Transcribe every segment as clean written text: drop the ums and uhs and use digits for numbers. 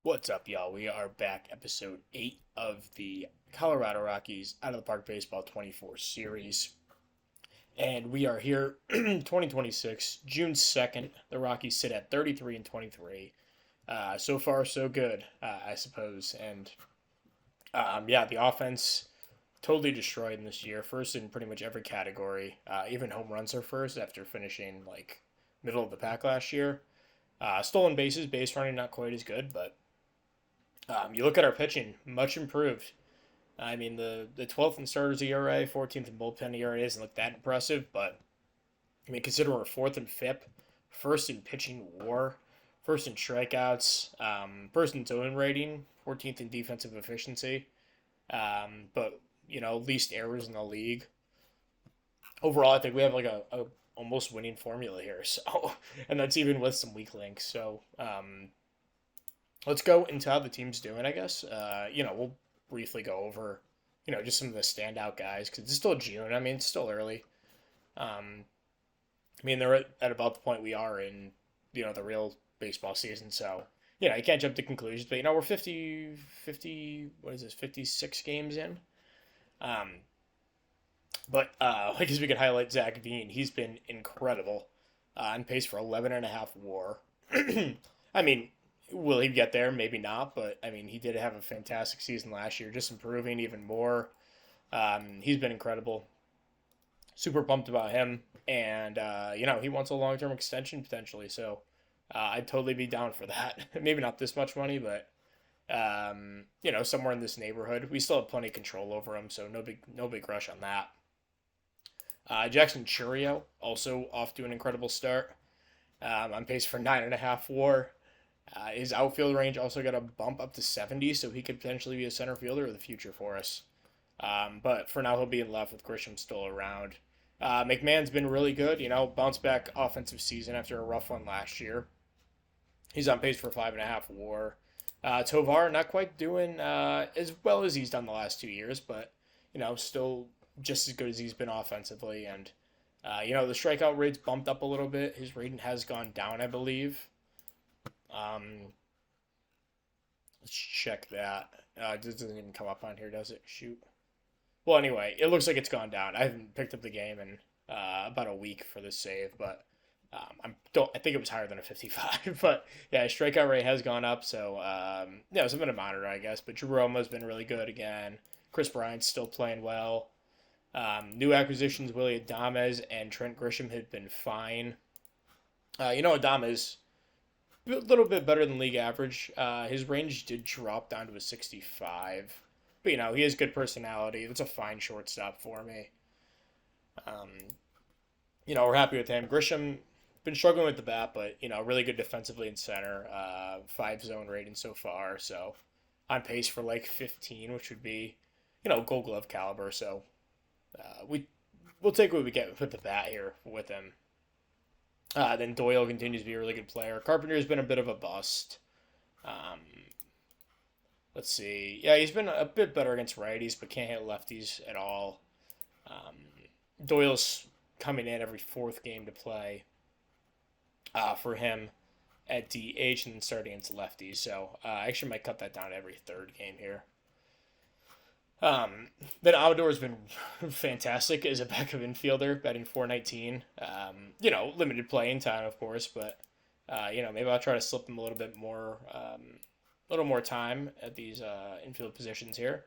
What's up, y'all? We are back, episode 8 of the Colorado Rockies Out of the Park Baseball 24 series. And we are here 2026, June 2nd. The Rockies sit at 33 and 23. So far, so good, I suppose. And yeah, the offense totally destroyed in this year. First in pretty much every category. Even home runs are first after finishing like middle of the pack last year. Stolen bases, base running not quite as good, but you look at our pitching, much improved. I mean, the 12th in starters ERA, 14th in bullpen ERA doesn't look that impressive, but I mean, consider we're fourth in FIP, first in pitching WAR, first in strikeouts, first in zone rating, 14th in defensive efficiency, but least errors in the league. Overall, I think we have like a almost winning formula here. So, and that's even with some weak links. So, let's go into how the team's doing, I guess. We'll briefly go over, just some of the standout guys because it's still June. I mean, it's still early. They're at about the point we are in, the real baseball season. So, you can't jump to conclusions. But, we're 50, what is this, 56 games in. I guess we could highlight Zach Veen. He's been incredible. On pace for 11 and a half WAR. I mean, will he get there? Maybe not, but I mean, he did have a fantastic season last year, just improving even more. He's been incredible. Super pumped about him, and he wants a long-term extension potentially. So I'd totally be down for that. Maybe not this much money, but somewhere in this neighborhood. We still have plenty of control over him, so no big rush on that. Jackson Churio also off to an incredible start. On pace for 9.5 WAR. His outfield range also got a bump up to 70, so he could potentially be a center fielder of the future for us. But for now, he'll be in left with Grisham still around. McMahon's been really good, bounce back offensive season after a rough one last year. He's on pace for 5.5 WAR. Tovar not quite doing as well as he's done the last 2 years, but still just as good as he's been offensively. And the strikeout rate's bumped up a little bit. His rating has gone down, I believe. Let's check that. This doesn't even come up on here, does it? Shoot. Well, anyway, it looks like it's gone down. I haven't picked up the game in about a week for this save, but I think it was higher than a 55. But yeah, his strikeout rate has gone up, so something to monitor, I guess. But Jerome's been really good again. Chris Bryant's still playing well. New acquisitions, Willie Adames and Trent Grisham have been fine. Adames a little bit better than league average. His range did drop down to a 65. But, he has good personality. That's a fine shortstop for me. We're happy with him. Grisham, been struggling with the bat, but, really good defensively in center. 5 zone rating so far. So, on pace for like 15, which would be, Gold Glove caliber. So, we'll take what we get with the bat here with him. Then Doyle continues to be a really good player. Carpenter's been a bit of a bust. Let's see. Yeah, he's been a bit better against righties, but can't hit lefties at all. Doyle's coming in every 4th game to play for him at DH and then starting against lefties. So I actually might cut that down to every 3rd game here. Then Amador's been fantastic as a backup infielder, batting .419. Limited playing time, of course, but maybe I'll try to slip him a little more time at these infield positions here.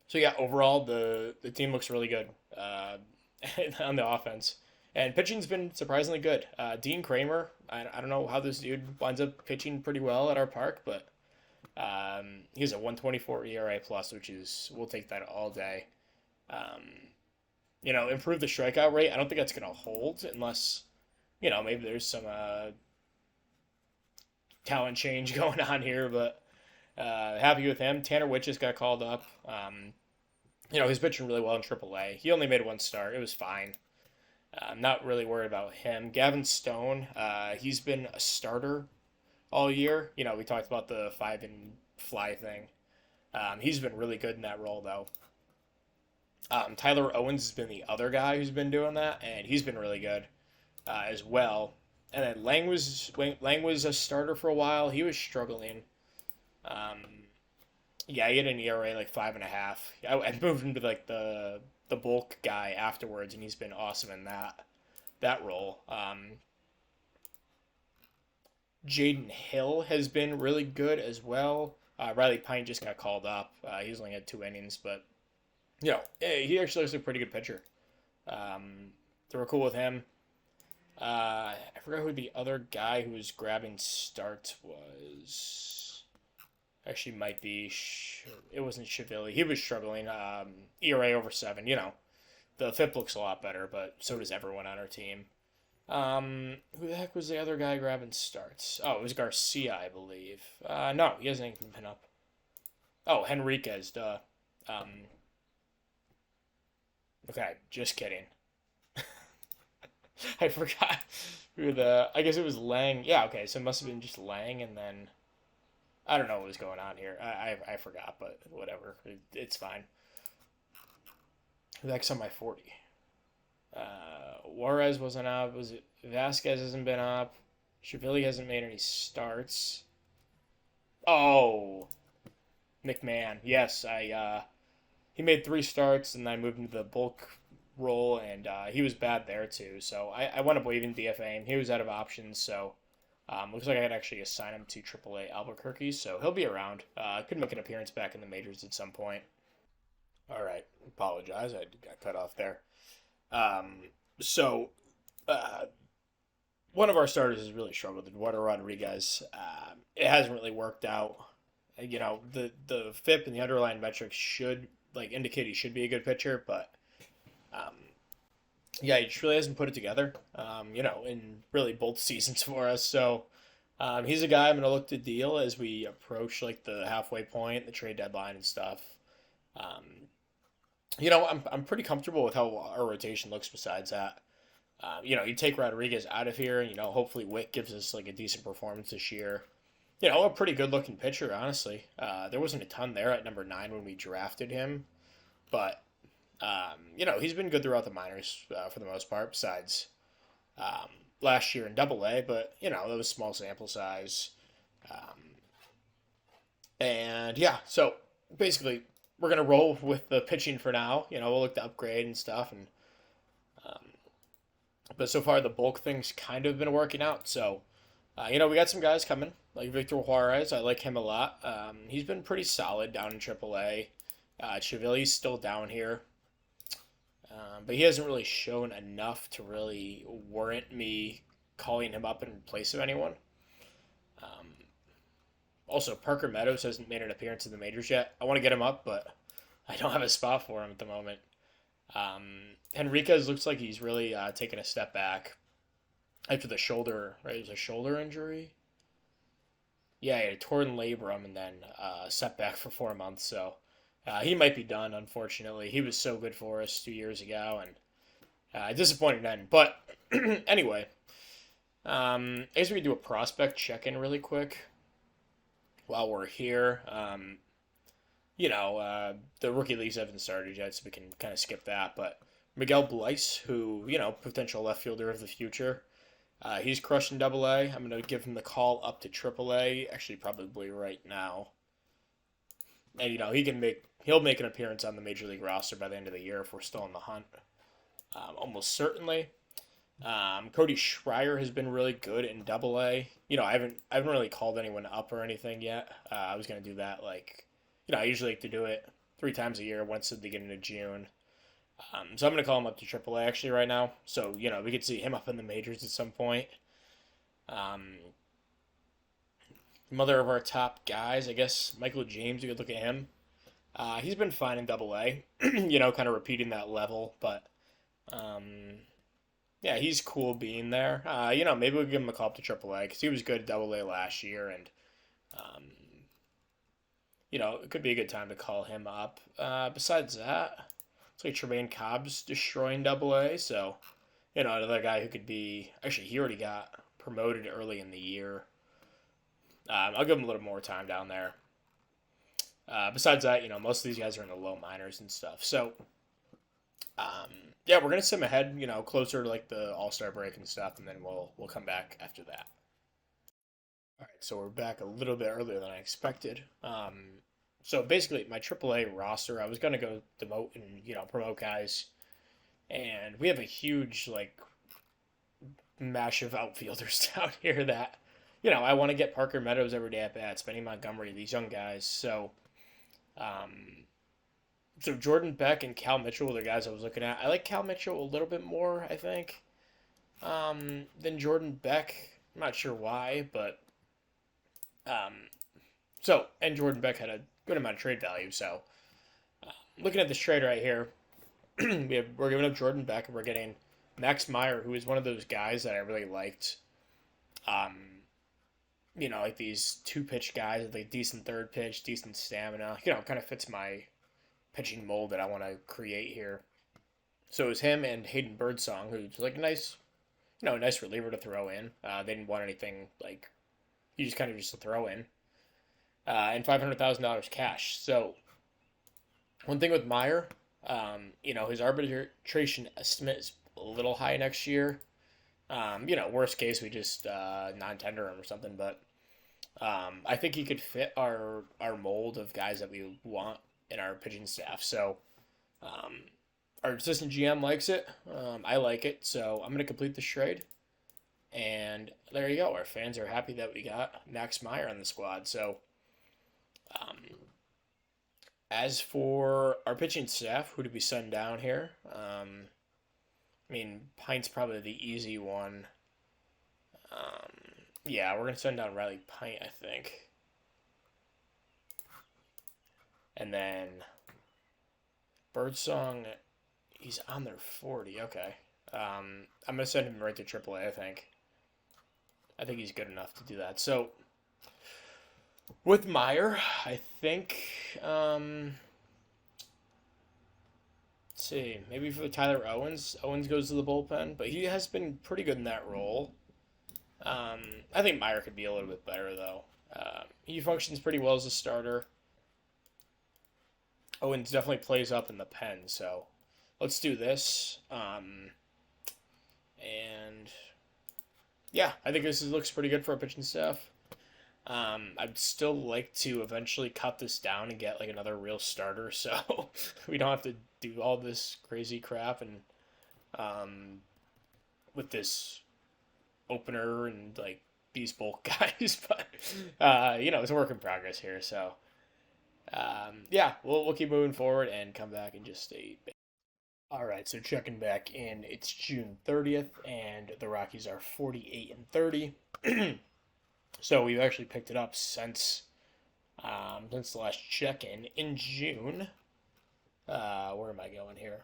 So yeah, overall the team looks really good on the offense, and pitching's been surprisingly good. Dean Kramer, I don't know how this dude winds up pitching pretty well at our park, but. He's a 124 ERA plus, we'll take that all day. Improve the strikeout rate. I don't think that's going to hold unless, maybe there's some talent change going on here, but happy with him. Tanner Witch just got called up. He's pitching really well in AAA. He only made 1 start. It was fine. I'm not really worried about him. Gavin Stone, he's been a starter all year. We talked about the 5 and fly thing. He's been really good in that role, though. Tyler Owens has been the other guy who's been doing that, and he's been really good as well. And then Lang was a starter for a while. He was struggling. Um, yeah, he had an ERA like 5.5. I moved him to like the bulk guy afterwards, and he's been awesome in that role. Jaden Hill has been really good as well. Riley Pine just got called up. He's only had 2 innings, but he actually looks like a pretty good pitcher. They were cool with him. I forgot who the other guy who was grabbing starts was. Actually, might be. It wasn't Cheville. He was struggling. ERA over 7. The FIP looks a lot better, but so does everyone on our team. Who the heck was the other guy grabbing starts? Oh, it was Garcia, I believe. No, he hasn't even been up. Oh, Henriquez, duh. Um, okay, just kidding. I forgot who the. I guess it was Lang. Yeah, okay, so it must have been just Lang, and then I don't know what was going on here. I forgot, but whatever. It's fine. Who the heck's on my 40? Juarez wasn't up. Was it Vasquez hasn't been up? Cheville hasn't made any starts. Oh, McMahon. Yes, he made 3 starts, and I moved him to the bulk role, and he was bad there too. So I wound up waiving DFA, and he was out of options. So looks like I could actually assign him to AAA Albuquerque. So he'll be around. Could make an appearance back in the majors at some point. All right, apologize. I got cut off there. So, uh, one of our starters has really struggled, Eduardo Rodriguez. It hasn't really worked out. The FIP and the underlying metrics should like indicate he should be a good pitcher, but um, yeah, he just really hasn't put it together. In really both seasons for us. So, he's a guy I'm going to look to deal as we approach like the halfway point, the trade deadline and stuff. Um, I'm pretty comfortable with how our rotation looks besides that. You take Rodriguez out of here, and, hopefully Wick gives us like a decent performance this year. A pretty good looking pitcher, honestly. There wasn't a ton there at number 9 when we drafted him, but, he's been good throughout the minors for the most part, besides last year in Double A, but, that was small sample size. Um, and yeah, so basically, we're gonna roll with the pitching for now. We'll look to upgrade and stuff, and um, but so far the bulk thing's kind of been working out. So, we got some guys coming like Victor Juarez. I like him a lot. He's been pretty solid down in AAA. Cheville's still down here, but he hasn't really shown enough to really warrant me calling him up in place of anyone. Um, Also, Parker Meadows hasn't made an appearance in the majors yet. I want to get him up, but I don't have a spot for him at the moment. Henriquez looks like he's really taken a step back after the shoulder, right? It was a shoulder injury. Yeah, he had a torn labrum and then setback for 4 months. So he might be done, unfortunately. He was so good for us 2 years ago, and disappointed then. But anyway, I guess we could do a prospect check-in really quick while we're here. The rookie leagues haven't started yet, so we can kind of skip that. But Miguel Bleis, who, potential left fielder of the future, he's crushed in Double A. I'm going to give him the call up to Triple A, actually probably right now. And, he'll make an appearance on the Major League roster by the end of the year if we're still in the hunt. Almost certainly. Cody Schreier has been really good in Double A. I haven't really called anyone up or anything yet. I was gonna do that I usually like to do it 3 times a year, once at the beginning of June. So I'm gonna call him up to Triple A actually right now. So we could see him up in the majors at some point. Mother of our top guys, I guess Michael James. You could look at him. He's been fine in Double A. Kind of repeating that level, but. Yeah, he's cool being there. Maybe we'll give him a call up to AAA because he was good at Double A last year, and um, it could be a good time to call him up. Besides that, it's like Tremaine Cobb's destroying Double A, so another guy who could be. Actually, he already got promoted early in the year. I'll give him a little more time down there. Besides that, most of these guys are in the low minors and stuff. So, Yeah, we're gonna sim ahead, closer to like the All Star break and stuff, and then we'll come back after that. All right, so we're back a little bit earlier than I expected. So basically, my AAA roster, I was gonna go demote and promote guys, and we have a huge like mash of outfielders down here that I want to get Parker Meadows every day at bat, Benny Montgomery, these young guys. Um, so Jordan Beck and Cal Mitchell were the guys I was looking at. I like Cal Mitchell a little bit more, I think, than Jordan Beck. I'm not sure why, but um, and Jordan Beck had a good amount of trade value. So looking at this trade right here, we're giving up Jordan Beck and we're getting Max Meyer, who is one of those guys that I really liked. Um, like these two pitch guys with like decent third pitch, decent stamina. Kind of fits my pitching mold that I want to create here. So it was him and Hayden Birdsong, who's like a nice, nice reliever to throw in. They didn't want anything like you just kind of just to throw in, and $500,000 cash. So one thing with Meyer, his arbitration estimate is a little high next year. Worst case we just non-tender him or something, but I think he could fit our mold of guys that we want in our pitching staff. So our assistant GM likes it. I like it, so I'm going to complete this trade. And there you go. Our fans are happy that we got Max Meyer on the squad. So um, as for our pitching staff, who did we send down here? Pint's probably the easy one. Yeah, we're going to send down Riley Pint, I think. And then Birdsong, he's on their 40. Okay. I'm going to send him right to AAA, I think. I think he's good enough to do that. So, with Meyer, I think, let's see, maybe for Tyler Owens. Owens goes to the bullpen, but he has been pretty good in that role. I think Meyer could be a little bit better, though. He functions pretty well as a starter. Owens definitely plays up in the pen, so let's do this. And yeah, I think this looks pretty good for our pitching staff. I'd still like to eventually cut this down and get like another real starter, so we don't have to do all this crazy crap and with this opener and like these bulk guys. But it's a work in progress here. So yeah, we'll keep moving forward and come back and just stay. All right, so checking back in, it's June 30th, and the Rockies are 48-30. So we've actually picked it up since the last check-in in June. Where am I going here?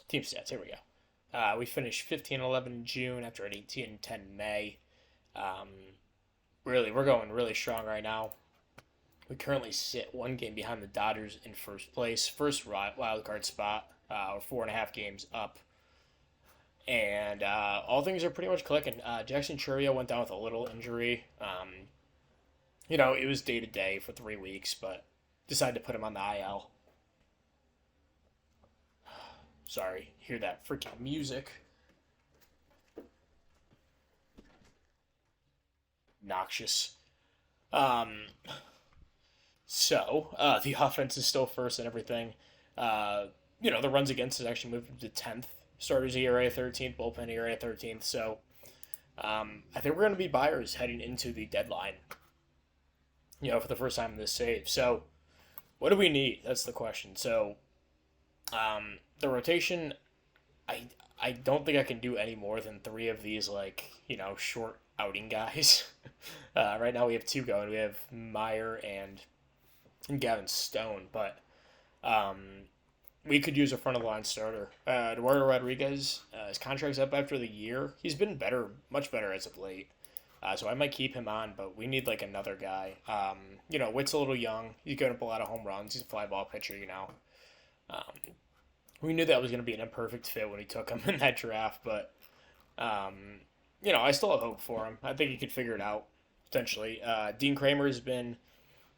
Team stats. Here we go. We finished 15-11 in June after an 18-10 May. Really, we're going really strong right now. We currently sit one game behind the Dodgers in first place, first wild card spot. We're 4.5 games up. And all things are pretty much clicking. Jackson Churio went down with a little injury. It was day to day for 3 weeks, but decided to put him on the IL. Sorry, hear that freaking music. Noxious. The offense is still first and everything. The runs against is actually moved to 10th. Starters ERA 13th, bullpen ERA 13th. So I think we're going to be buyers heading into the deadline, for the first time in this save. So what do we need? That's the question. So the rotation, I don't think I can do any more than 3 of these, short outing guys. Right now we have 2 going. We have Meyer and Gavin Stone, but we could use a front of the line starter. Eduardo Rodriguez, his contract's up after the year. He's been better, much better as of late. So I might keep him on, but we need another guy. Witt's a little young. He's going up a lot of home runs. He's a fly ball pitcher, We knew that was going to be an imperfect fit when we took him in that draft, but I still have hope for him. I think he could figure it out potentially. Dean Kramer has been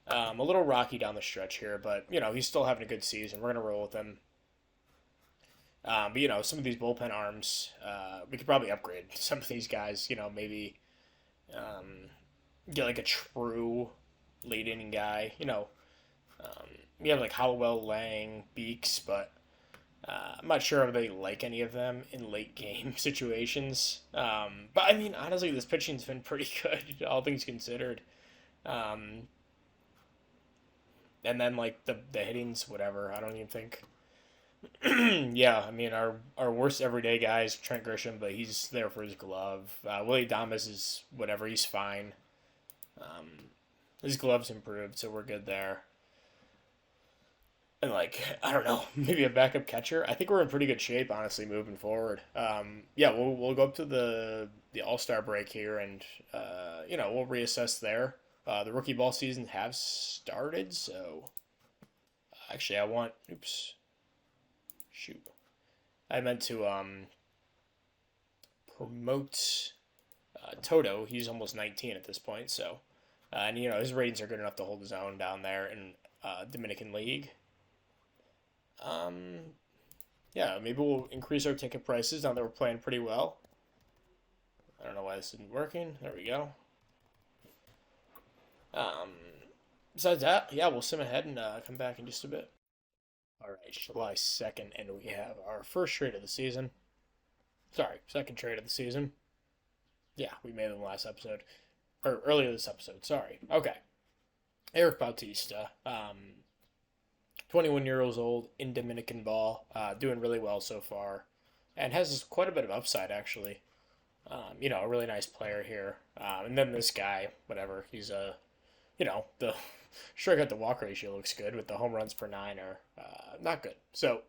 a little rocky down the stretch here, but he's still having a good season. We're gonna roll with him. But some of these bullpen arms, we could probably upgrade some of these guys. Maybe um, get like a true late inning guy. Um, we have like Hollowell, Lang, Beeks, but I'm not sure if they like any of them in late game situations. But I mean, honestly, this pitching's been pretty good, all things considered. Um, and then like the hitting's whatever. I don't even think. Yeah, I mean our worst everyday guy is Trent Grisham, but he's there for his glove. Willie Damas is whatever. He's fine. Um, his glove's improved, so we're good there. And like I don't know, maybe a backup catcher. I think we're in pretty good shape, honestly, moving forward. Yeah, we'll go up to the All Star break here, and we'll reassess there. The rookie ball season have started, so actually I want. Oops, shoot. I meant to promote Toto. He's almost 19 at this point, so and his ratings are good enough to hold his own down there in Dominican League. Um, yeah, maybe we'll increase our ticket prices now that we're playing pretty well. I don't know why this isn't working. There we go. Um, Besides that, yeah, we'll sim ahead and come back in just a bit. All right, July 2nd, and we have our first trade of the season. Sorry, second trade of the season. Yeah, we made them last episode. Or earlier this episode, sorry. Okay. Eric Bautista. 21 years old in Dominican ball, doing really well so far, and has quite a bit of upside actually. A really nice player here. And then this guy, whatever, he's the strikeout to walk ratio looks good with the home runs per nine are not good. So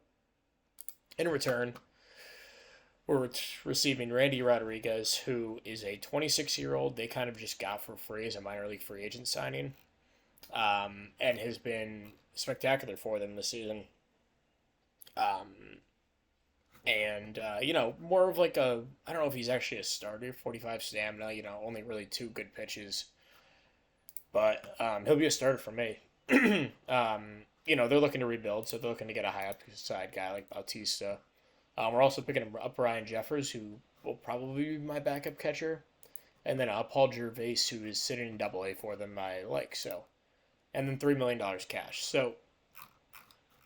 in return, we're receiving Randy Rodriguez, who is a 26-year-old they kind of just got for free as a minor league free agent signing, and has been spectacular for them this season. Um, and more of like I don't know if he's actually a starter, 45 stamina, only really two good pitches, but he'll be a starter for me. They're looking to rebuild, so they're looking to get a high upside guy like Bautista. We're also picking up Ryan Jeffers, who will probably be my backup catcher, and then Paul Gervais, who is sitting in Double A for them, I like so, and then $3 million cash. So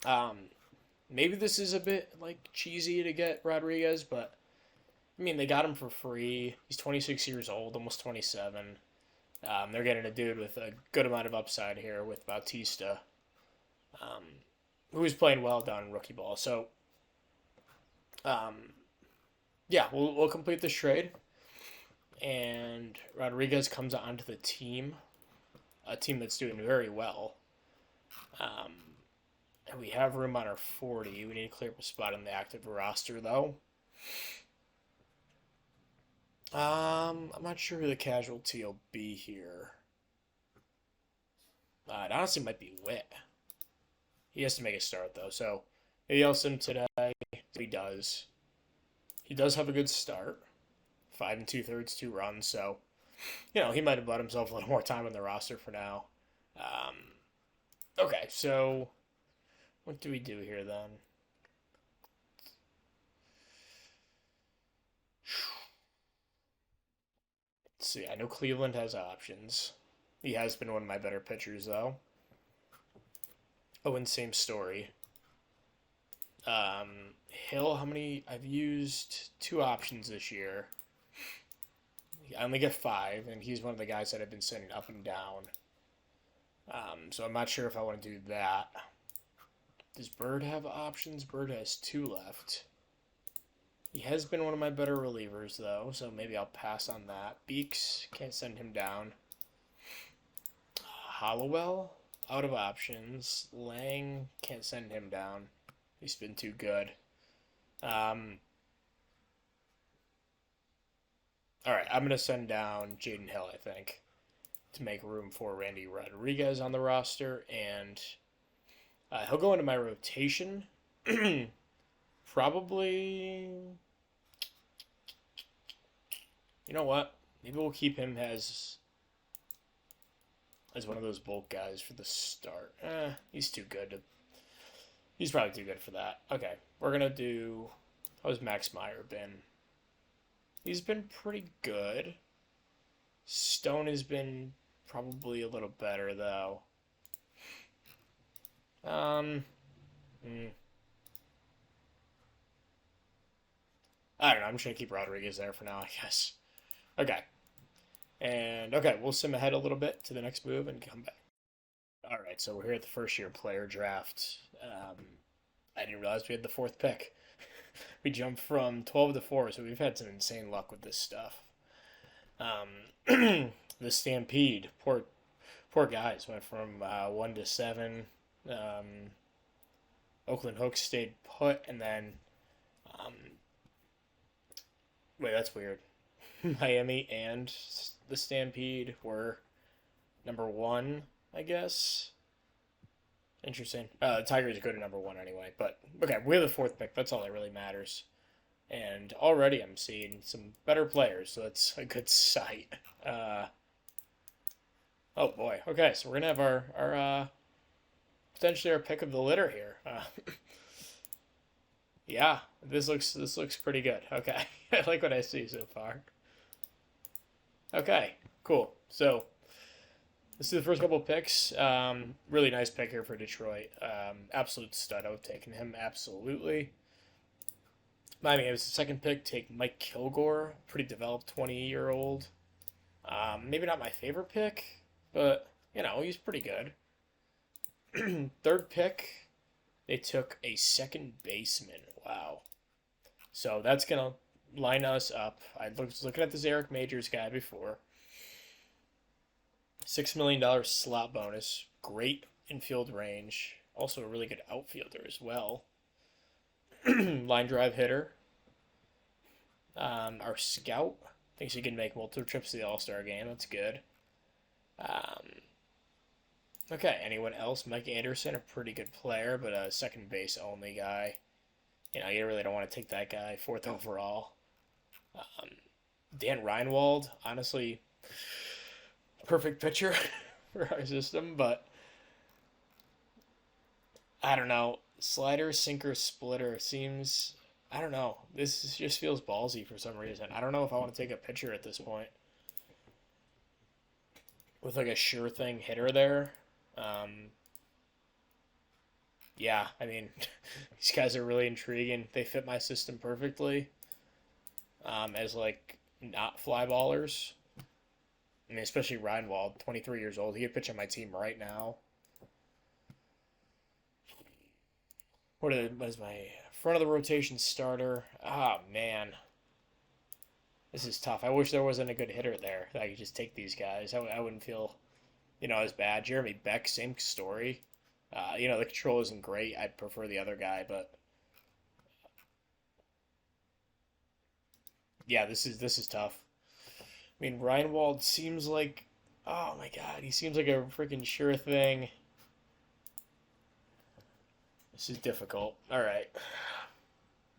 um, maybe this is a bit like cheesy to get Rodriguez, but I mean they got him for free. He's 26 years old, almost 27. They're getting a dude with a good amount of upside here with Bautista, um, who is playing well down in rookie ball. So um, yeah, we'll complete this trade, and Rodriguez comes onto the team, a team that's doing very well. Um, and we have room on our 40. We need to clear up a spot on the active roster, though. I'm not sure who the casualty will be here. It honestly might be Witt. He has to make a start, though, so maybe I'll sim today. He does. He does have a good start. 5 2/3, 2 runs, so, he might have let himself a little more time on the roster for now. Um, okay, so what do we do here, then? Let's see. I know Cleveland has options. He has been one of my better pitchers, though. Oh, and same story. Hill, how many? I've used two options this year. I only get five, and he's one of the guys that I've been sending up and down. So I'm not sure if I want to do that. Does Bird have options? Bird has two left. He has been one of my better relievers, though, so maybe I'll pass on that. Beeks, can't send him down. Hollowell, out of options. Lang, can't send him down. He's been too good. All right, I'm going to send down Jaden Hill, I think, to make room for Randy Rodriguez on the roster, and he'll go into my rotation. Probably. You know what? Maybe we'll keep him as one of those bulk guys for the start. He's too good. He's probably too good for that. Okay, we're gonna do. How's Max Meyer been? He's been pretty good. Stone has been probably a little better though. Um, hmm. I don't know. I'm just gonna keep Rodriguez there for now, I guess. Okay, and okay, we'll sim ahead a little bit to the next move and come back. All right, so we're here at the first year player draft. I didn't realize we had the fourth pick. We jumped from 12 to 4, so we've had some insane luck with this stuff. The Stampede, poor guys, went from 1 to 7. Um, Oakland Hooks stayed put, and then um, wait, that's weird. Miami and the Stampede were number 1, I guess. Interesting. The Tigers go to number 1 anyway, but okay, we have the fourth pick. That's all that really matters. And already I'm seeing some better players, so that's a good sight. Oh boy. Okay, so we're gonna have our potentially our pick of the litter here. Yeah, this looks pretty good. Okay, I like what I see so far. Okay, cool. So this is the first couple of picks. Really nice pick here for Detroit. Absolute stud. I would have taken him absolutely. I mean, it was the second pick. Take Mike Kilgore, pretty developed 20-year-old. Maybe not my favorite pick, but he's pretty good. Third pick, they took a second baseman. Wow. So that's gonna line us up. I was looking at this Eric Majors guy before. $6 million slot bonus. Great infield range. Also a really good outfielder as well. Line drive hitter. Our scout thinks he can make multiple trips to the All-Star game. That's good. Um, okay, anyone else? Mike Anderson, a pretty good player, but a second base only guy. You really don't want to take that guy fourth overall. Um, Dan Reinwald, honestly, perfect pitcher for our system, but I don't know. Slider, sinker, splitter seems. I don't know. This just feels ballsy for some reason. I don't know if I want to take a pitcher at this point. With like a sure thing hitter there. Um, yeah, I mean, these guys are really intriguing. They fit my system perfectly as like not fly ballers. I mean, especially Reinwald, 23 years old. He could pitch on my team right now. What is my front of the rotation starter? Ah, man. This is tough. I wish there wasn't a good hitter there that I could just take these guys. I wouldn't feel, as bad. Jeremy Beck, same story. The control isn't great. I'd prefer the other guy, but yeah, this is tough. I mean, Reinwald seems like, oh my God, he seems like a freaking sure thing. This is difficult. All right,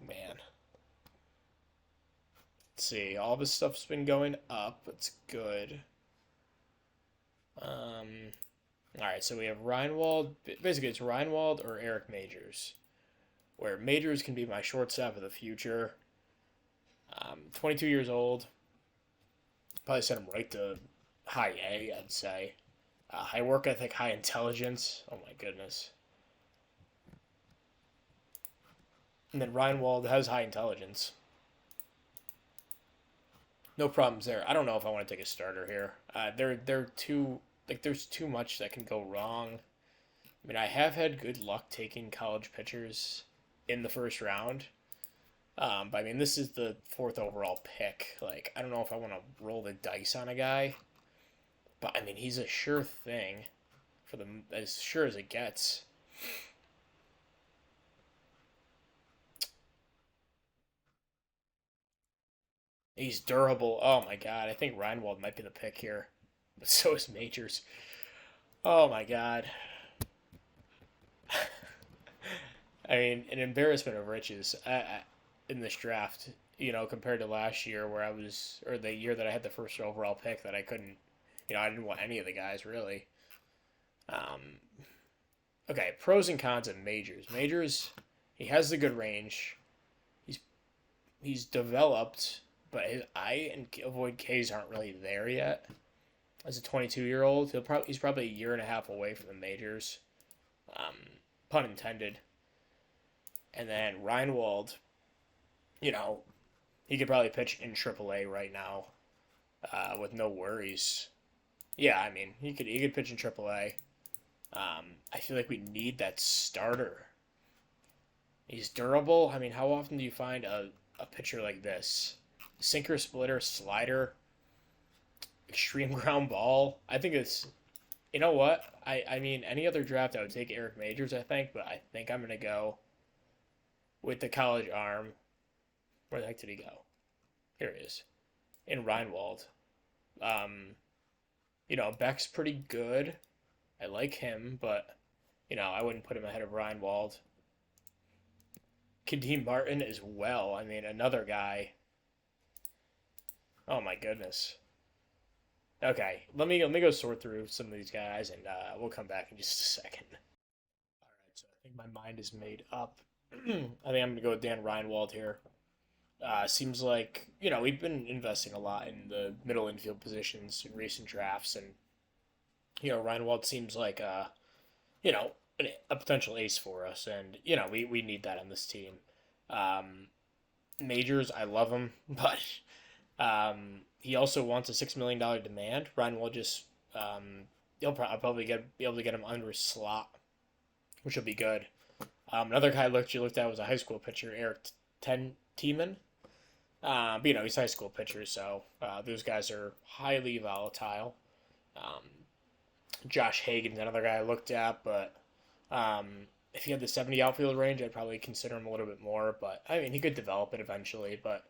man. Let's see. All this stuff's been going up. It's good. All right, so we have Reinwald. Basically, it's Reinwald or Eric Majors, where Majors can be my shortstop of the future. 22 years old. Probably send him right to high A, I'd say. High work ethic, high intelligence. Oh my goodness. And then Reinwald has high intelligence. No problems there. I don't know if I want to take a starter here. They're too there's too much that can go wrong. I mean, I have had good luck taking college pitchers in the first round. But I mean, this is the fourth overall pick. Like, I don't know if I want to roll the dice on a guy. But I mean, he's a sure thing for them, as sure as it gets. He's durable. Oh my God, I think Reinwald might be the pick here, but so is Majors. Oh my God. I mean, an embarrassment of riches in this draft. Compared to last year where or the year that I had the first overall pick that I couldn't. I didn't want any of the guys really. Um, Okay, pros and cons of Majors. Majors, he has the good range. He's he's developed, but his eye and avoid Ks aren't really there yet. As a 22-year-old, he's probably a year and a half away from the majors, um, pun intended. And then Reinwald, you know, he could probably pitch in AAA right now with no worries. Yeah, I mean, he could pitch in AAA. I feel like we need that starter. He's durable. I mean, how often do you find a pitcher like this? Sinker, splitter, slider, extreme ground ball. I think it's, you know what? I mean, any other draft, I would take Eric Majors, I think, but I think I'm going to go with the college arm. Where the heck did he go? Here he is. In Reinwald. Um, Beck's pretty good. I like him, but, I wouldn't put him ahead of Reinwald. Kadeem Martin as well. I mean, another guy. Oh my goodness. Okay, let me go sort through some of these guys, and we'll come back in just a second. All right, so I think my mind is made up. I think I'm gonna go with Dan Reinwald here. Seems like we've been investing a lot in the middle infield positions in recent drafts, and Reinwald seems like you know a potential ace for us, and we need that on this team. Um, Majors, I love him, but he also wants a $6 million demand. Ryan will just I'll probably be able to get him under his slot, which will be good. Another guy you looked at was a high school pitcher, Eric Tiemann. But, he's a high school pitcher, so those guys are highly volatile. Um, Josh Hagan's another guy I looked at, but if he had the 70 outfield range, I'd probably consider him a little bit more. But I mean, he could develop it eventually. But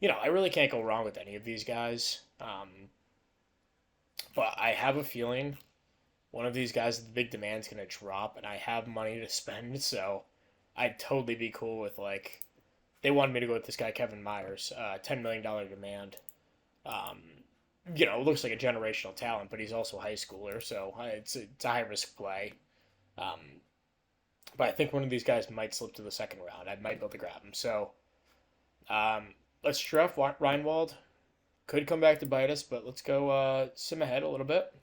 I really can't go wrong with any of these guys. But I have a feeling one of these guys, the big demand's going to drop, and I have money to spend, so I'd totally be cool with, they wanted me to go with this guy, Kevin Myers, $10 million demand. Looks like a generational talent, but he's also a high schooler, so it's a high-risk play. Um, but I think one of these guys might slip to the second round. I might be able to grab him. So let's draft Reinwald. Could come back to bite us, but let's go sim ahead a little bit.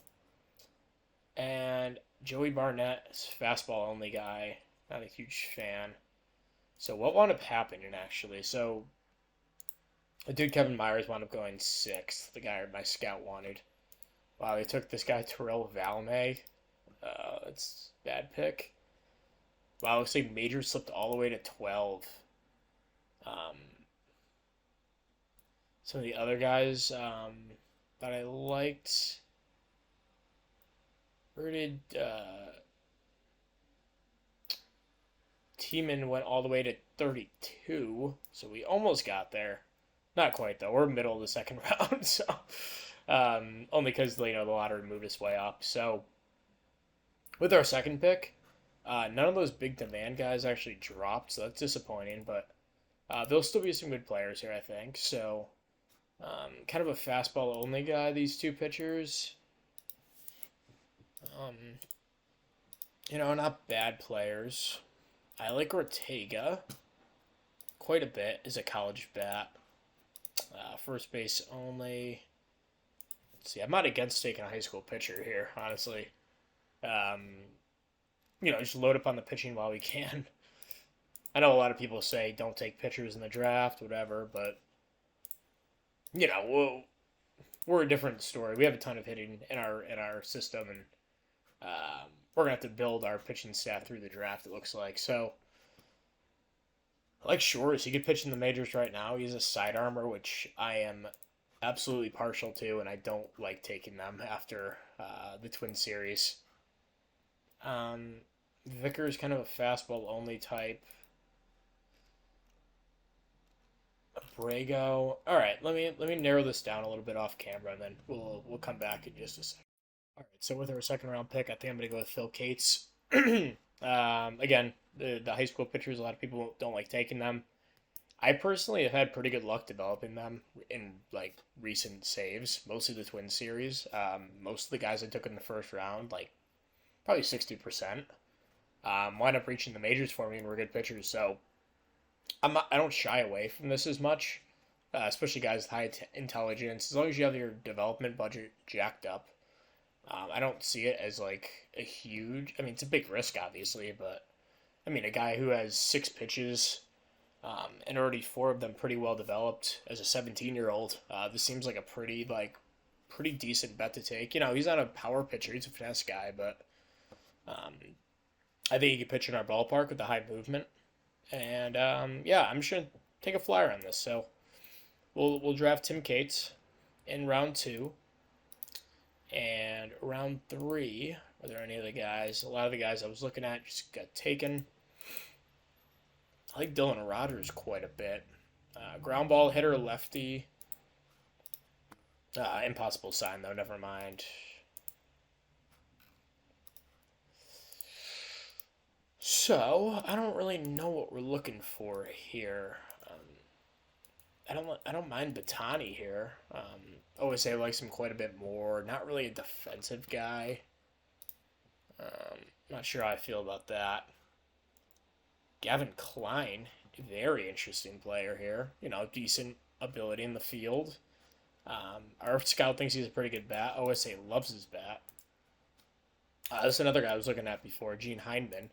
And Joey Barnett is fastball only guy. Not a huge fan. So what wound up happening actually? So the dude Kevin Myers wound up going sixth. The guy my scout wanted. Wow, they took this guy Terrell Valme. That's a bad pick. Wow, looks like Major slipped all the way to 12. Some of the other guys that I liked. Where did Tiemann went all the way to 32, so we almost got there. Not quite though. We're middle of the second round, so only because the lottery moved us way up. So with our second pick, none of those big demand guys actually dropped, so that's disappointing. But there'll still be some good players here, I think. So kind of a fastball only guy. These two pitchers. Not bad players. I like Ortega quite a bit as a college bat. First base only. Let's see, I'm not against taking a high school pitcher here, honestly. Just load up on the pitching while we can. I know a lot of people say don't take pitchers in the draft, whatever, but we're a different story. We have a ton of hitting in our system, and we're gonna have to build our pitching staff through the draft. It looks like so. I like Shores. He could pitch in the majors right now. He's a side armor, which I am absolutely partial to, and I don't like taking them after the Twin Series. Vickers kind of a fastball only type. Abrego. All right, let me narrow this down a little bit off camera, and then we'll come back in just a second. All right, so with our second round pick, I think I'm gonna go with Phil Cates. Again, the high school pitchers, a lot of people don't like taking them. I personally have had pretty good luck developing them in recent saves, mostly the Twin Series. Most of the guys I took in the first round, probably 60%. Wind up reaching the majors for me and were good pitchers. So I don't shy away from this as much, especially guys with high intelligence. As long as you have your development budget jacked up, I don't see it as like a huge. I mean, it's a big risk, obviously, but I mean, a guy who has 6 pitches and already 4 of them pretty well developed as a 17-year-old, this seems like a pretty decent bet to take. He's not a power pitcher; he's a finesse guy, but um, I think he could pitch in our ballpark with the high movement. And yeah, I'm just gonna take a flyer on this. So we'll draft Tim Cates in round 2, and round 3. Are there any other guys? A lot of the guys I was looking at just got taken. I like Dylan Rogers quite a bit. Ground ball hitter, lefty. Impossible sign though. Never mind. So I don't really know what we're looking for here. I don't mind Batani here. OSA likes him quite a bit more. Not really a defensive guy. Not sure how I feel about that. Gavin Klein, very interesting player here. Decent ability in the field. Our scout thinks he's a pretty good bat. OSA loves his bat. This is another guy I was looking at before, Gene Hindman.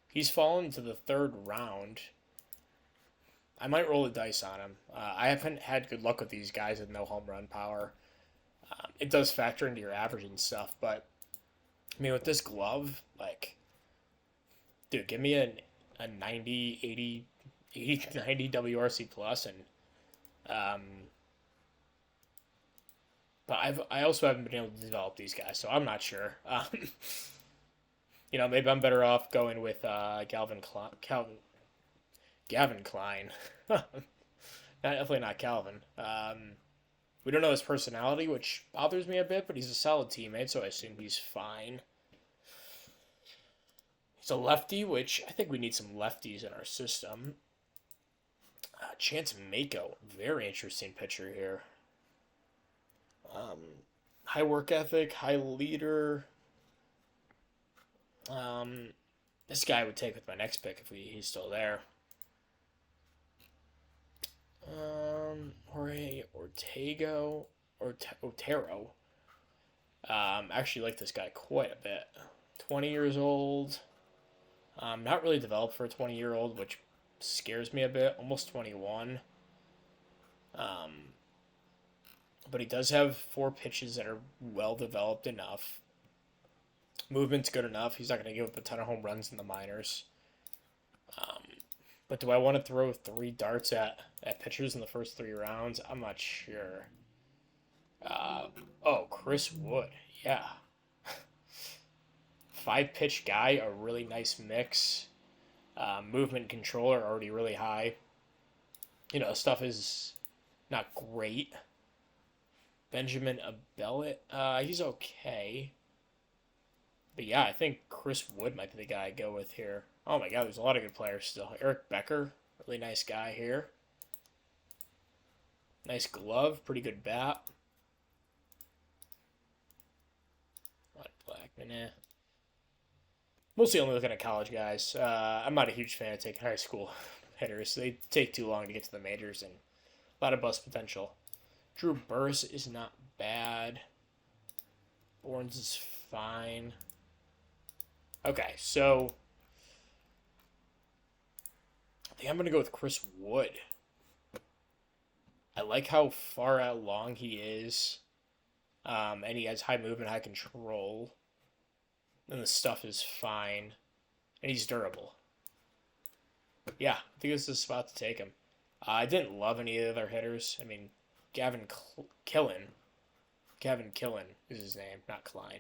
He's fallen to the 3rd round. I might roll the dice on him. I haven't had good luck with these guys with no home run power. It does factor into your average and stuff, but I mean, with this glove, like, dude, give me a 90, 80, 90 WRC plus, and but I also haven't been able to develop these guys, so I'm not sure. Maybe I'm better off going with Gavin Klein. Definitely not Calvin. We don't know his personality, which bothers me a bit, but he's a solid teammate, so I assume he's fine. He's a lefty, which I think we need some lefties in our system. Chance Mako, very interesting pitcher here. High work ethic, high leader. This guy I would take with my next pick if he's still there. Jorge Otero. Actually like this guy quite a bit. 20 years old. Not really developed for a 20-year-old, which scares me a bit. Almost 21. But he does have 4 pitches that are well developed enough. Movement's good enough. He's not going to give up a ton of home runs in the minors. But do I want to throw 3 darts at pitchers in the first 3 rounds? I'm not sure. Chris Wood. Yeah. 5-pitch guy, a really nice mix. Movement controller already really high. Stuff is not great. Benjamin Abellet. He's okay. But yeah, I think Chris Wood might be the guy I go with here. Oh my god, there's a lot of good players still. Eric Becker, really nice guy here. Nice glove, pretty good bat. Rod Blackman, Mostly only looking at college guys. I'm not a huge fan of taking high school hitters. They take too long to get to the majors and a lot of bust potential. Drew Burris is not bad. Borns is fine. Okay, so I think I'm going to go with Chris Wood. I like how far along he is. And he has high movement, high control. And the stuff is fine. And he's durable. Yeah, I think this is the spot to take him. I didn't love any of the other hitters. I mean, Gavin Killen is his name, not Klein.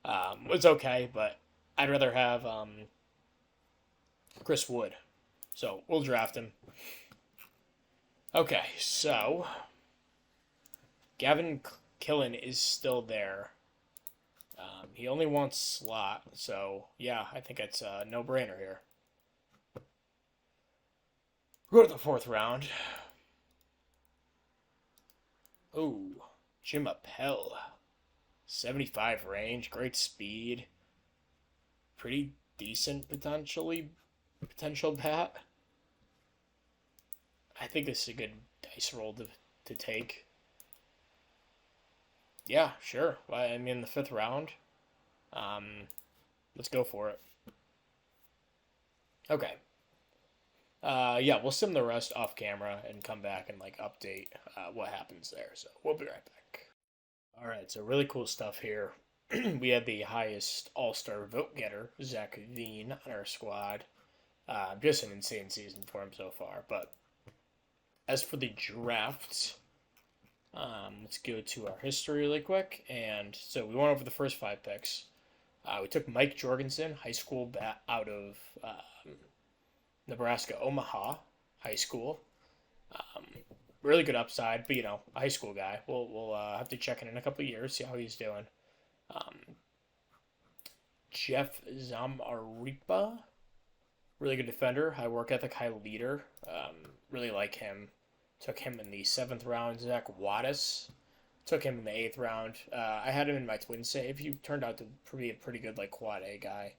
Was okay, but I'd rather have Chris Wood. So we'll draft him. Okay, so Gavin Killen is still there. He only wants slot, so yeah, I think it's a no-brainer here. We'll go to the 4th round. Ooh, Jim Appel. 75 range, great speed. Pretty decent potential bat. I think this is a good dice roll to take. Yeah, sure. Well, I mean, the fifth round. Let's go for it. Okay. Yeah, we'll sim the rest off camera and come back and like update what happens there. So we'll be right back. All right, so really cool stuff here. We had the highest All-Star vote getter, Zach Veen, on our squad. Just an insane season for him so far. But as for the draft, let's go to our history really quick. And so we went over the first 5 picks. We took Mike Jorgensen, high school bat out of Nebraska Omaha High School. Really good upside, but a high school guy. We'll have to check in a couple of years, see how he's doing. Jeff Zamaripa, really good defender, high work ethic, high leader. Really like him. Took him in the 7th round. Zach Wattis, took him in the 8th round. I had him in my twin save. He turned out to be a pretty good like quad A guy.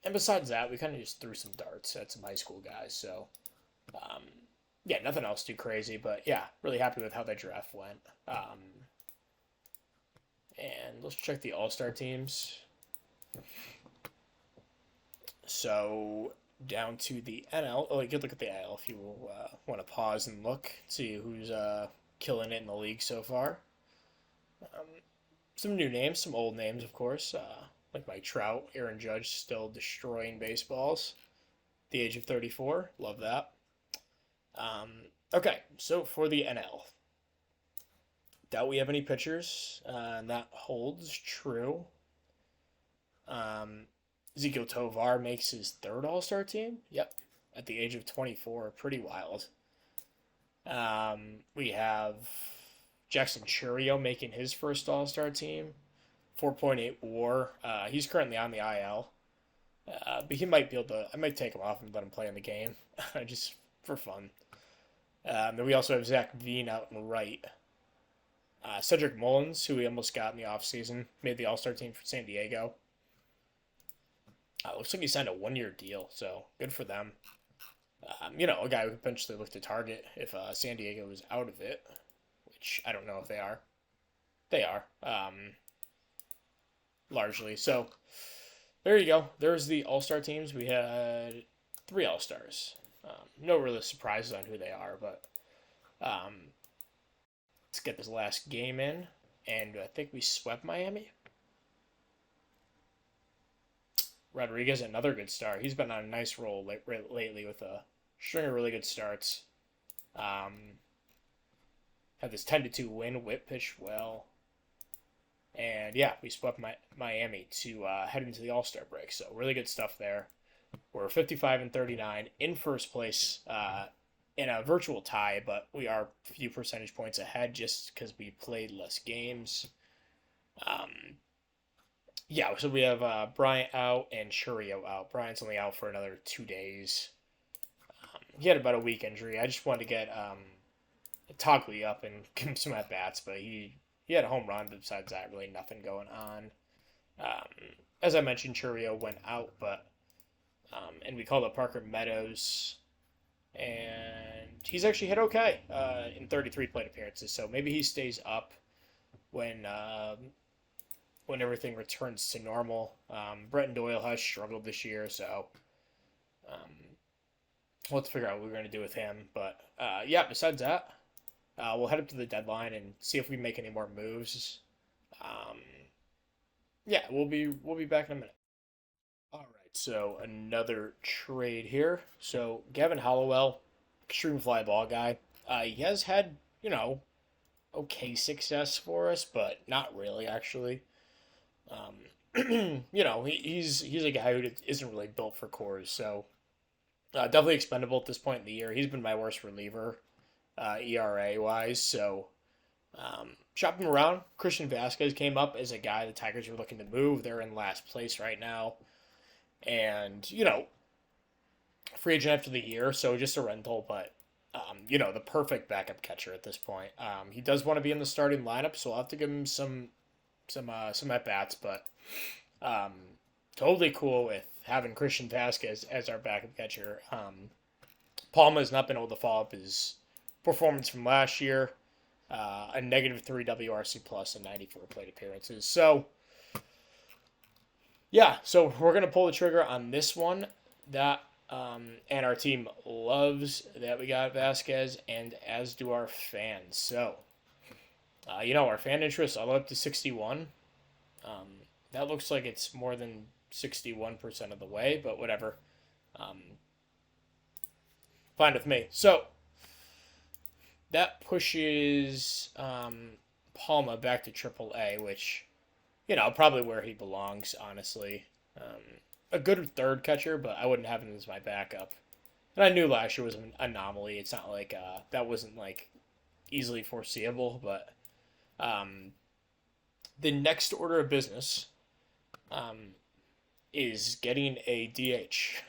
And besides that, we kind of just threw some darts at some high school guys. So, yeah, nothing else too crazy. But, yeah, really happy with how that draft went. And let's check the all-star teams. So, down to the NL. Oh, you could look at the AL if you want to pause and look. See who's killing it in the league so far. Some new names, some old names, of course. Like Mike Trout, Aaron Judge still destroying baseballs. The age of 34. Love that. Okay, so for the NL. Doubt we have any pitchers, and that holds true. Ezekiel Tovar makes his 3rd All-Star team. Yep, at the age of 24. Pretty wild. We have Jackson Churio making his first All-Star team. 4.8 WAR. He's currently on the IL. But he might be able to. I might take him off and let him play in the game, just for fun. Then we also have Zach Veen out and right. Cedric Mullins, who we almost got in the offseason, made the All-Star team for San Diego. Looks like he signed a 1-year deal, so good for them. A guy who potentially looked to target if San Diego was out of it, which I don't know if they are. They are, largely. So there you go. There's the All-Star teams. We had 3 All-Stars. No really surprises on who they are, but let's get this last game in. And I think we swept Miami. Rodriguez, another good start. He's been on a nice roll lately with a string of really good starts. Had this 10-2 win. Whip pitched well. And yeah, we swept Miami to head into the All-Star break. So really good stuff there. We're 55-39 in first place in a virtual tie, but we are a few percentage points ahead just because we played less games. Yeah, so we have Bryant out and Churio out. Bryant's only out for another 2 days. He had about a week injury. I just wanted to get Togley up and give him some at-bats, but he had a home run, but besides that, really nothing going on. As I mentioned, Churio went out, but and we called up Parker Meadows, and he's actually hit okay in 33 plate appearances, so maybe he stays up when everything returns to normal. Bretton Doyle has struggled this year, so we'll have to figure out what we're going to do with him. But yeah, besides that, we'll head up to the deadline and see if we make any more moves. Yeah, we'll be back in a minute. All right, so another trade here. So Gavin Hollowell, extreme fly ball guy. He has had okay success for us, but not really actually. He's a guy who isn't really built for cores, so definitely expendable at this point in the year. He's been my worst reliever, ERA wise. So shop him around. Christian Vasquez came up as a guy the Tigers were looking to move. They're in last place right now, and free agent after the year, so just a rental, but the perfect backup catcher at this point. He does want to be in the starting lineup, so I'll have to give him some at bats, but totally cool with having Christian Vasquez as our backup catcher. Palma has not been able to follow up his performance from last year. A -3 WRC plus and 94 plate appearances. So, yeah, so we're going to pull the trigger on this one. And our team loves that we got Vasquez, and as do our fans. So, our fan interest all up to 61. Um, that looks like it's more than 61% of the way, but whatever. Um, Fine with me. So, that pushes Palma back to AAA, which, probably where he belongs, honestly. A good third catcher, but I wouldn't have him as my backup. And I knew last year was an anomaly. It's not like that wasn't like easily foreseeable, but the next order of business is getting a DH.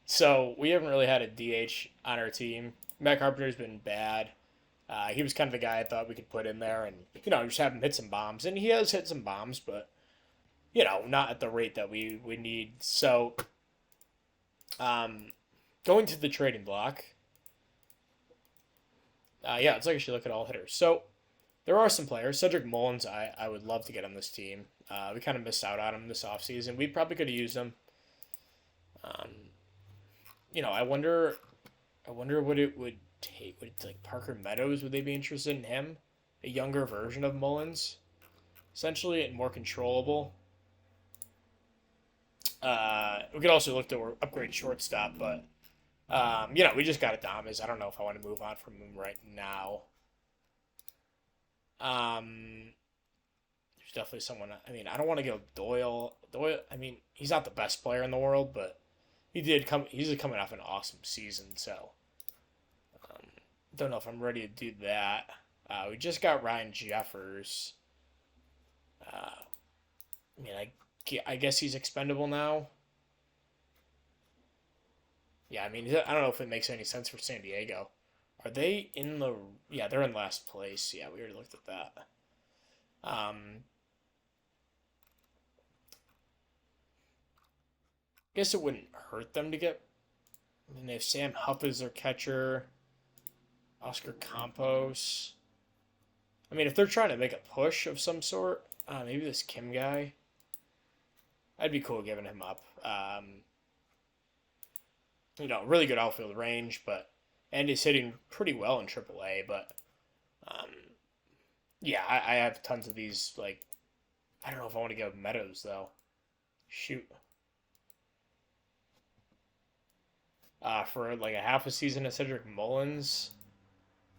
So we haven't really had a DH on our team. Matt Carpenter's been bad. He was kind of the guy I thought we could put in there and, just have him hit some bombs. And he has hit some bombs, but, not at the rate that we need. So, going to the trading block. Let's actually look at all hitters. So, there are some players. Cedric Mullins, I would love to get on this team. We kind of missed out on him this offseason. We probably could have used him. I wonder what it would take. Would it like Parker Meadows? Would they be interested in him? A younger version of Mullins, essentially, and more controllable. We could also look to upgrade shortstop, but we just got Adames. I don't know if I want to move on from him right now. There's definitely someone. I mean, I don't want to go Doyle. I mean, he's not the best player in the world, but he's coming off an awesome season, so don't know if I'm ready to do that. We just got Ryan Jeffers. I guess he's expendable now. Yeah, I mean, I don't know if it makes any sense for San Diego. Are they in the? Yeah, they're in last place. Yeah, we already looked at that. Guess it wouldn't hurt them to get. I mean, they have Sam Huff as their catcher. Oscar Campos. I mean, if they're trying to make a push of some sort, maybe this Kim guy. I'd be cool giving him up. Really good outfield range, and he's hitting pretty well in AAA. But I have tons of these. Like, I don't know if I want to go Meadows though. Shoot. For like a half a season of Cedric Mullins.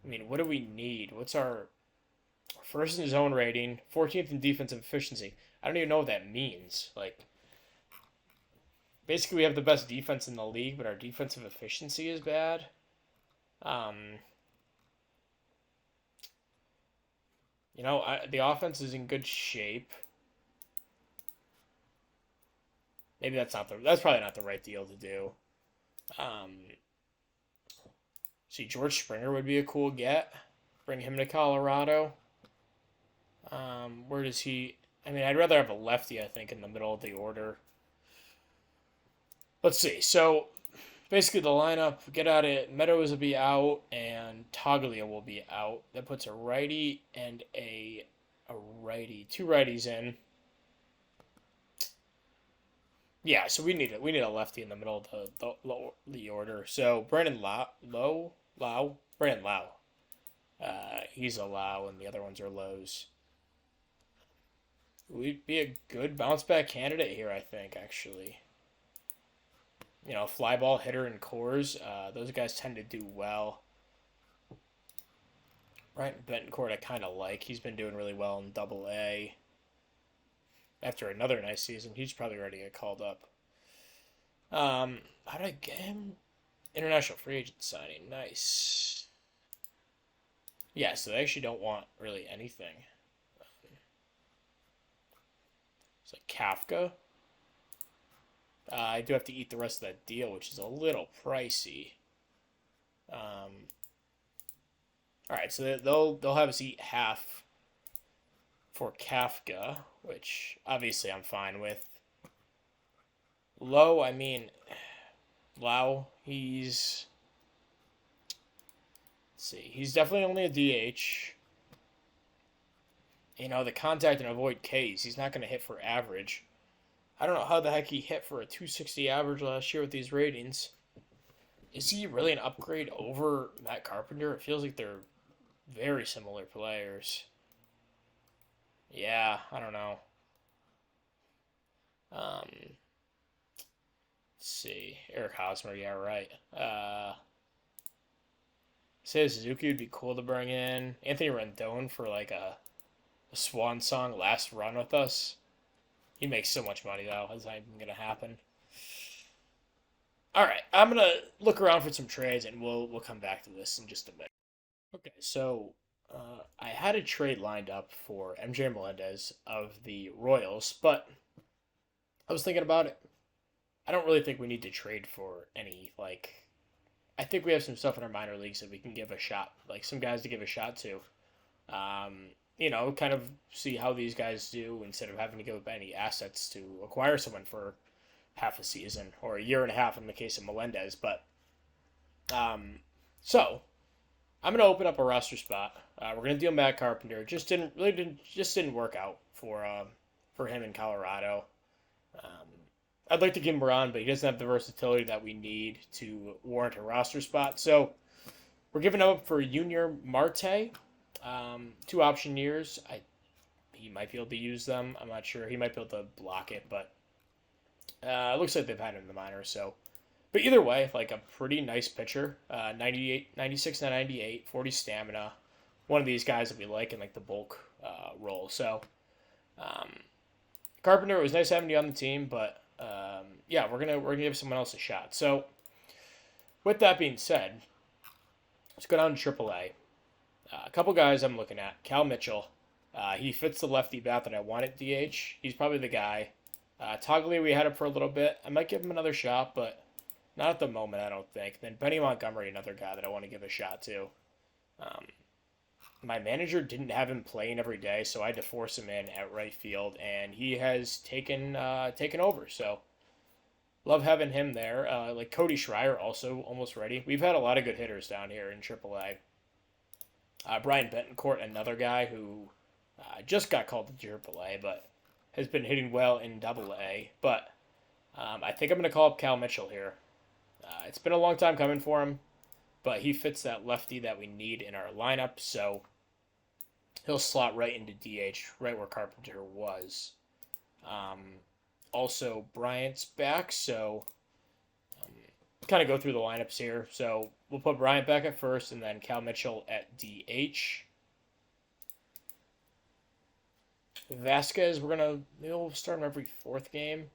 I mean, what do we need? What's our first in zone rating, 14th in defensive efficiency? I don't even know what that means. Like, basically, we have the best defense in the league, but our defensive efficiency is bad. The offense is in good shape. Maybe that's probably not the right deal to do. See, George Springer would be a cool get. Bring him to Colorado. Where does he? I mean, I'd rather have a lefty, I think, in the middle of the order. Let's see. So, basically, the lineup, get out it. Meadows will be out, and Toglia will be out. That puts a righty and a righty. Two righties in. Yeah, so we need a lefty in the middle of the order. So Brandon Brandon Lau. He's a Lau, and the other ones are lows. We'd be a good bounce back candidate here, I think. Actually, fly ball hitter and cores. Those guys tend to do well. Brian Betancourt, I kind of like. He's been doing really well in Double A. After another nice season, he's probably ready to get called up. How did I get him? International free agent signing. Nice. Yeah, so they actually don't want really anything. It's like Kafka. I do have to eat the rest of that deal, which is a little pricey. All right, so they'll have us eat half for Kafka, which obviously I'm fine with. Low, I mean, Lau, he's definitely only a DH. You know, the contact and avoid Ks. He's not going to hit for average. I don't know how the heck he hit for a 260 average last year with these ratings. Is he really an upgrade over Matt Carpenter? It feels like they're very similar players. Yeah, I don't know. Let's see. Eric Hosmer, yeah, right. Say Suzuki would be cool to bring in. Anthony Rendon for like a swan song last run with us. He makes so much money though. That's not even gonna happen. All right, I'm gonna look around for some trades, and we'll come back to this in just a minute. Okay, so I had a trade lined up for MJ Melendez of the Royals, but I was thinking about it. I don't really think we need to trade for any like. I think we have some stuff in our minor leagues that we can give a shot, like some guys to give a shot to. Kind of see how these guys do instead of having to give up any assets to acquire someone for half a season or a year and a half in the case of Melendez. But so I'm gonna open up a roster spot. We're gonna deal Matt Carpenter. Just didn't work out for him in Colorado. Um, I'd like to give him on, but he doesn't have the versatility that we need to warrant a roster spot. So we're giving up for Junior Marte. 2 option years. He might be able to use them. I'm not sure. He might be able to block it, but it looks like they've had him in the minors. So, but either way, like a pretty nice pitcher. 98, 96 to 98, 40 stamina. One of these guys that we like in like the bulk role. So, um, Carpenter, it was nice having you on the team, but yeah, we're gonna give someone else a shot. So, with that being said, let's go down to AAA. A couple guys I'm looking at. Cal Mitchell. He fits the lefty bat that I want at DH. He's probably the guy. Toggly, we had him for a little bit. I might give him another shot, but not at the moment, I don't think. Then Benny Montgomery, another guy that I want to give a shot to. Um, my manager didn't have him playing every day, so I had to force him in at right field, and he has taken over. So love having him there. Like Cody Schreier, also almost ready. We've had a lot of good hitters down here in AAA. Brian Betancourt, another guy who just got called to AAA, but has been hitting well in AA. But I think I'm going to call up Cal Mitchell here. It's been a long time coming for him, but he fits that lefty that we need in our lineup, so he'll slot right into DH, right where Carpenter was. Um, Also, Bryant's back, so kind of go through the lineups here. So we'll put Bryant back at first, and then Cal Mitchell at DH. Vasquez, we'll start him every fourth game.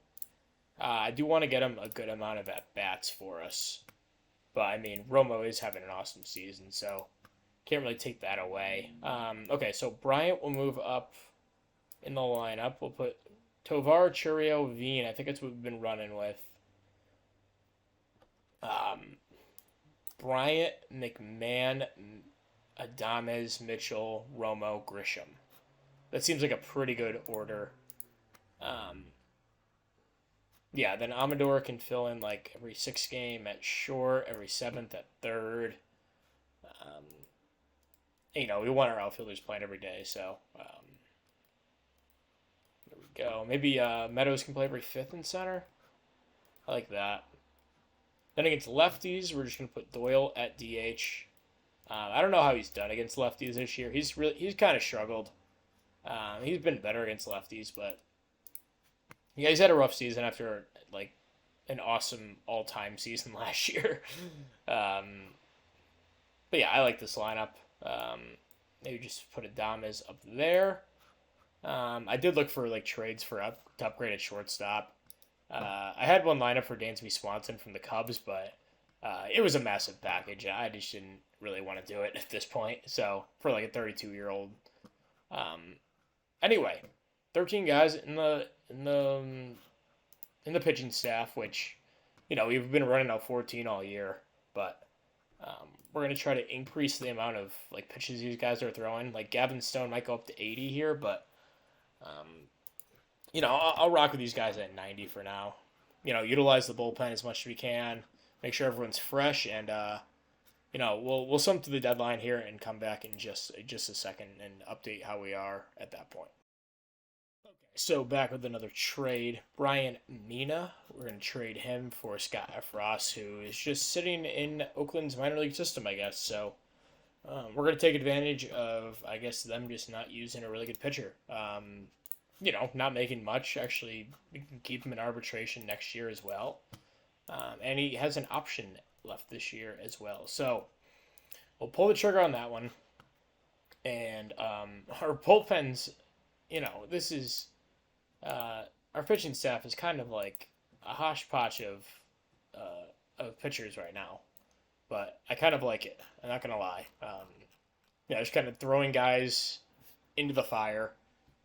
I do want to get him a good amount of at bats for us, but I mean Romo is having an awesome season, so can't really take that away. Okay, so Bryant will move up in the lineup. We'll put Tovar, Churio, Veen. I think that's what we've been running with. Bryant, McMahon, Adames, Mitchell, Romo, Grisham. That seems like a pretty good order. Yeah, then Amador can fill in like every sixth game at short, every seventh at third. Um, we want our outfielders playing every day, so there we go. Maybe Meadows can play every fifth in center. I like that. Then against lefties, we're just gonna put Doyle at DH. I don't know how he's done against lefties this year. He's kind of struggled. He's been better against lefties, but yeah, he's had a rough season after like an awesome all-time season last year. But yeah, I like this lineup. Maybe just put Adames up there. I did look for like trades to upgrade at shortstop. I had one lineup for Dansby Swanson from the Cubs, but it was a massive package. I just didn't really want to do it at this point. So for like a 32-year-old, anyway, 13 guys in the pitching staff, which we've been running out 14 all year, but we're gonna try to increase the amount of like pitches these guys are throwing. Like Gavin Stone might go up to 80 here, but I'll rock with these guys at 90 for now. utilize the bullpen as much as we can, make sure everyone's fresh, and we'll sum to the deadline here and come back in just a second and update how we are at that point. Okay, so back with another trade. Brian Mina, we're going to trade him for Scott Efros, who is just sitting in Oakland's minor league system, I guess. So we're going to take advantage of, I guess, them just not using a really good pitcher. Not making much. Actually, we can keep him in arbitration next year as well. And he has an option left this year as well. So we'll pull the trigger on that one. And our bullpens, this is our pitching staff is kind of like a hodgepodge of pitchers right now. But I kind of like it. I'm not gonna lie. Just kind of throwing guys into the fire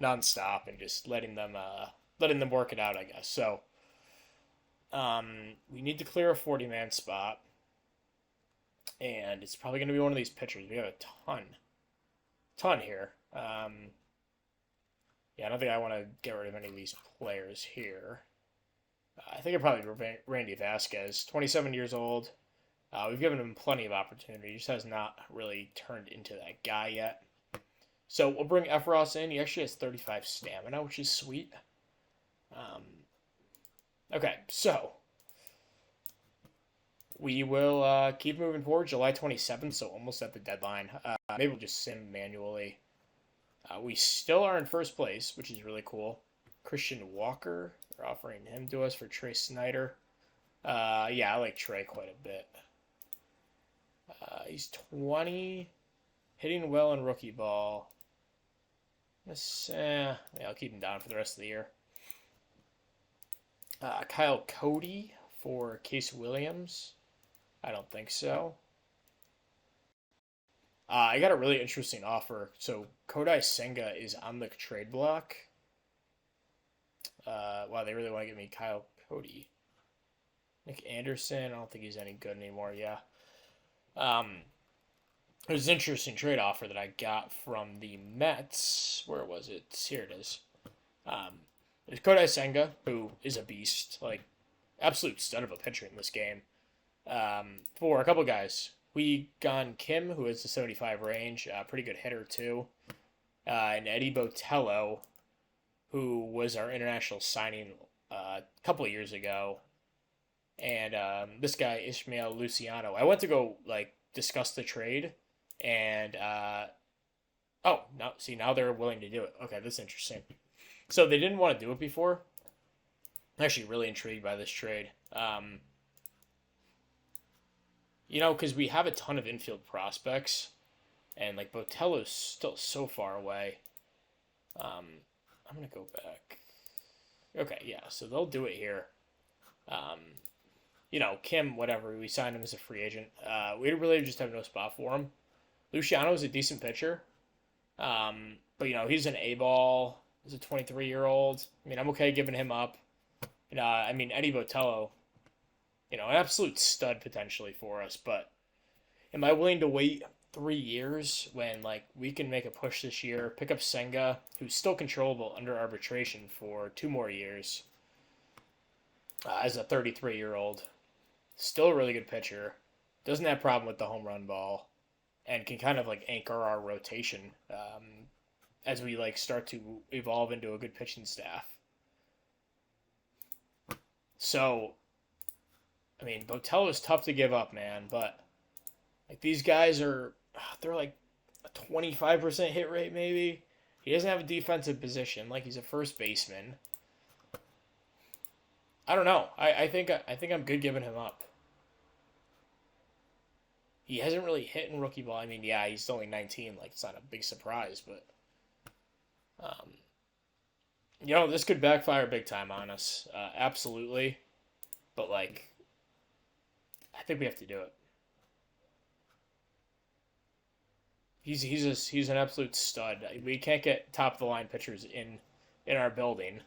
nonstop and just letting them work it out, I guess. So we need to clear a 40-man spot, and it's probably going to be one of these pitchers. We have a ton here. I don't think I want to get rid of any of these players here. I think it'd probably be Randy Vasquez, 27 years old. We've given him plenty of opportunity. He just has not really turned into that guy yet. So we'll bring Efros in. He actually has 35 stamina, which is sweet. Okay, so we will keep moving forward. July 27th, so almost at the deadline. Maybe we'll just sim manually. We still are in first place, which is really cool. Christian Walker, they're offering him to us for Trey Snyder. I like Trey quite a bit. He's 20, hitting well in rookie ball. I'll keep him down for the rest of the year. Kyle Cody for Case Williams. I don't think so. I got a really interesting offer. So Kodai Senga is on the trade block. Wow, they really want to give me Kyle Cody. Nick Anderson, I don't think he's any good anymore. Yeah. It was an interesting trade offer that I got from the Mets. Where was it? Here it is. There's Kodai Senga, who is a beast, like absolute stud of a pitcher in this game. For a couple guys, Gon Kim, who has the 75 range, pretty good hitter too, and Eddie Botello, who was our international signing a couple of years ago, and this guy Ishmael Luciano. I went to go discuss the trade, and now they're willing to do it. Okay, that's interesting. So they didn't want to do it before. I'm actually really intrigued by this trade. Because we have a ton of infield prospects, and Botello's still so far away. I'm gonna go back. Okay, yeah, so they'll do it here. Kim, whatever, we signed him as a free agent. We really just have no spot for him. Luciano is a decent pitcher, but he's an A-ball. He's a 23-year-old. I'm okay giving him up. Eddie Botello, an absolute stud potentially for us, but am I willing to wait 3 years when we can make a push this year, pick up Senga, who's still controllable under arbitration for 2 more years, as a 33-year-old, still a really good pitcher, doesn't have a problem with the home run ball, and can kind of anchor our rotation as we start to evolve into a good pitching staff. So Botello is tough to give up, man, but these guys they're a 25% hit rate maybe. He doesn't have a defensive position, he's a first baseman. I don't know. I think I'm good giving him up. He hasn't really hit in rookie ball. He's only 19, it's not a big surprise, but this could backfire big time on us. Absolutely. But I think we have to do it. He's an absolute stud. We can't get top of the line pitchers in our building.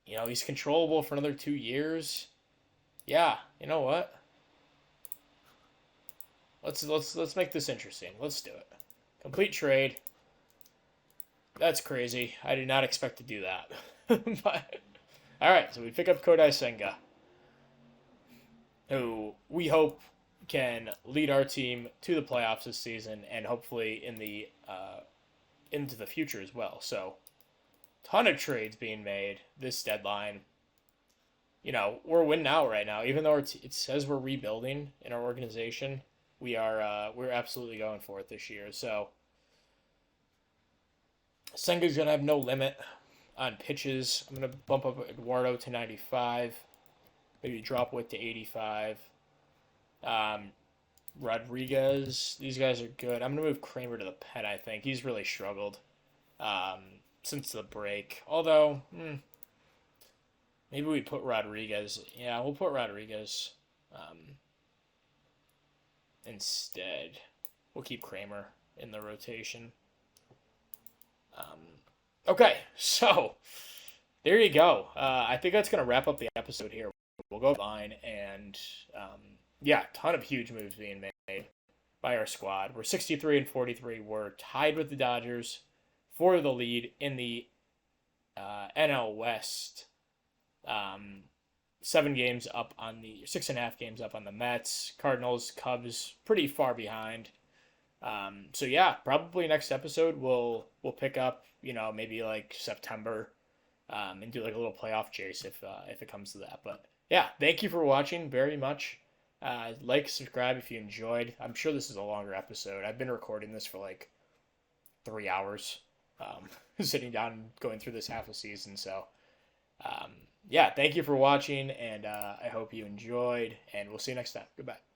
He's controllable for another 2 years. Yeah, you know what? Let's make this interesting. Let's do it. Complete trade. That's crazy. I did not expect to do that. But all right, so we pick up Kodai Senga, who we hope can lead our team to the playoffs this season and hopefully in the into the future as well. So, ton of trades being made this deadline. We're winning out right now, even though it says we're rebuilding in our organization. We're absolutely going for it this year. So, Senga's gonna have no limit on pitches. I'm gonna bump up Eduardo to 95, maybe drop Witt to 85. Um, Rodriguez, these guys are good. I'm gonna move Kramer to the pen. I think he's really struggled since the break. Although maybe we put Rodriguez. Yeah, we'll put Rodriguez instead. We'll keep Kramer in the rotation. Okay, so there you go. I think that's gonna wrap up the episode here. We'll go line and yeah, ton of huge moves being made by our squad. We're 63 and 43. We're tied with the Dodgers for the lead in the NL West. 6.5 games up on the Mets. Cardinals, Cubs, pretty far behind. So yeah, probably next episode we'll pick up, maybe like September, and do like a little playoff chase if it comes to that. But yeah, thank you for watching very much. Like, subscribe if you enjoyed. I'm sure this is a longer episode. I've been recording this for like 3 hours, sitting down and going through this half a season. So yeah, thank you for watching, and I hope you enjoyed, and we'll see you next time. Goodbye.